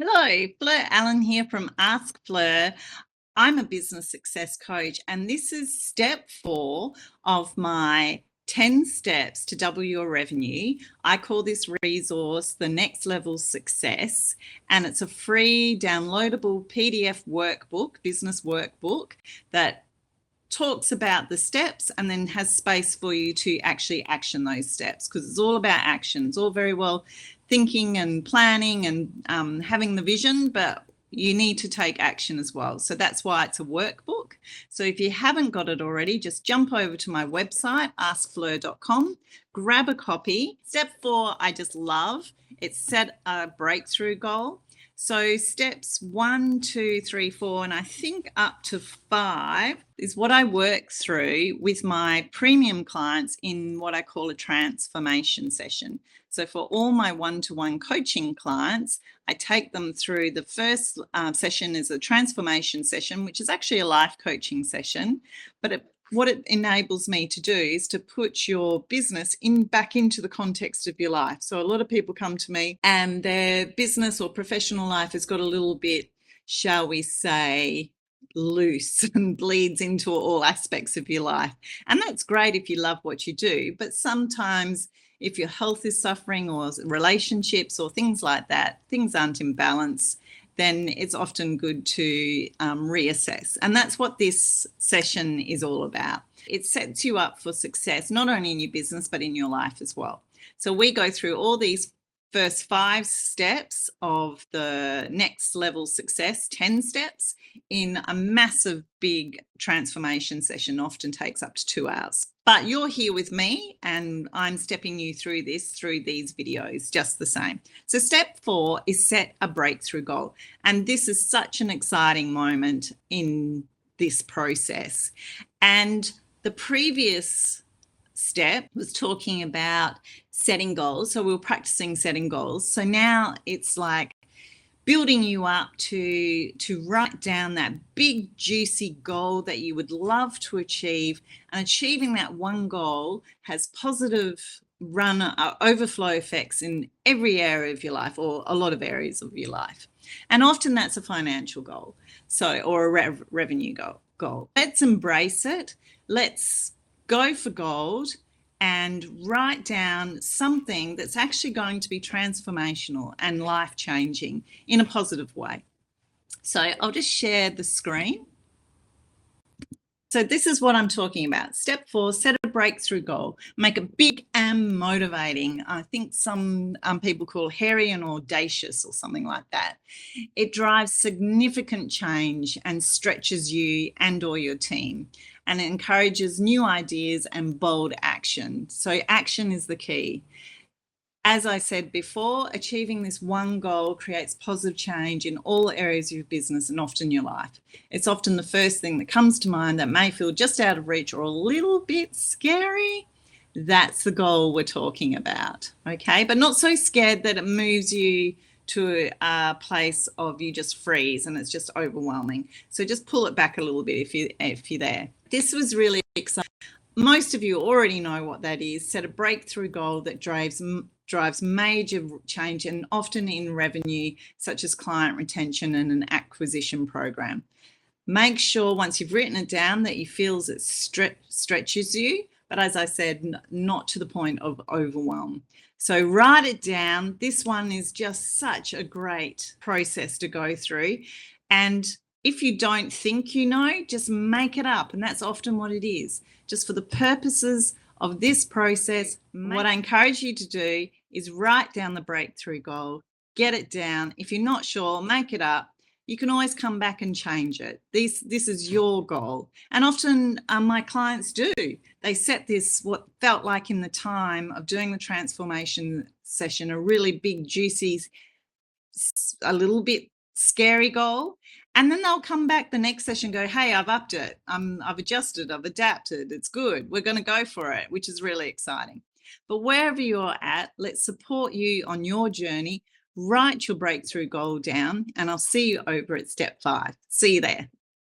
Hello, Fleur Allen here from Ask Fleur. I'm a business success coach, and this is step 4 of my 10 steps to double your revenue. I call this resource the Next Level Success, and it's a free downloadable PDF workbook, business workbook, that talks about the steps and then has space for you to actually action those steps, because it's all about action. It's all very well thinking and planning and having the vision, but you need to take action as well. So that's why it's a workbook. So if you haven't got it already, just jump over to my website, askfleur.com, grab a copy. Step 4, I just love. It's set a breakthrough goal. So steps 1, 2, 3, 4, and I think up to 5 is what I work through with my premium clients in what I call a transformation session. So for all my one-to-one coaching clients, I take them through the first session is a transformation session, which is actually a life coaching session, but what it enables me to do is to put your business back into the context of your life. So a lot of people come to me and their business or professional life has got a little bit, shall we say, loose and bleeds into all aspects of your life. And that's great if you love what you do, but sometimes if your health is suffering or relationships or things like that, things aren't in balance, then it's often good to reassess. And that's what this session is all about. It sets you up for success, not only in your business, but in your life as well. So we go through all these first 5 steps of the next level success, 10 steps, in a massive big transformation session, often takes up to 2 hours. But you're here with me and I'm stepping you through this through these videos just the same. So step 4 is set a breakthrough goal. And this is such an exciting moment in this process. And the previous step was talking about setting goals. So we were practicing setting goals. So now it's like building you up to write down that big juicy goal that you would love to achieve, and achieving that one goal has positive overflow effects in every area of your life, or a lot of areas of your life. And often that's a financial goal, or a revenue goal. Let's embrace it. Let's go for gold and write down something that's actually going to be transformational and life-changing in a positive way. So I'll just share the screen. So this is what I'm talking about. Step 4, set a breakthrough goal. Make it big and motivating. I think some people call hairy and audacious or something like that. It drives significant change and stretches you and or your team. And it encourages new ideas and bold action. So action is the key. As I said before, achieving this one goal creates positive change in all areas of your business and often your life. It's often the first thing that comes to mind that may feel just out of reach or a little bit scary. That's the goal we're talking about, okay? But not so scared that it moves you to a place of you just freeze and it's just overwhelming. So just pull it back a little bit if you're there. This was really exciting. Most of you already know what that is. Set a breakthrough goal that drives major change, and often in revenue, such as client retention and an acquisition program. Make sure once you've written it down that you feel it stretches you, but as I said, not to the point of overwhelm. So write it down. This one is just such a great process to go through. And if you don't think you know, just make it up. And that's often what it is. Just for the purposes of this process, what I encourage you to do is write down the breakthrough goal, get it down. If you're not sure, make it up. You can always come back and change it. This is your goal. And often my clients do. They set this, what felt like in the time of doing the transformation session, a really big, juicy, a little bit scary goal. And then they'll come back the next session and go, hey, I've upped it. I've adjusted, I've adapted. It's good. We're going to go for it, which is really exciting. But wherever you're at, let's support you on your journey. Write your breakthrough goal down, and I'll see you over at step 5. See you there.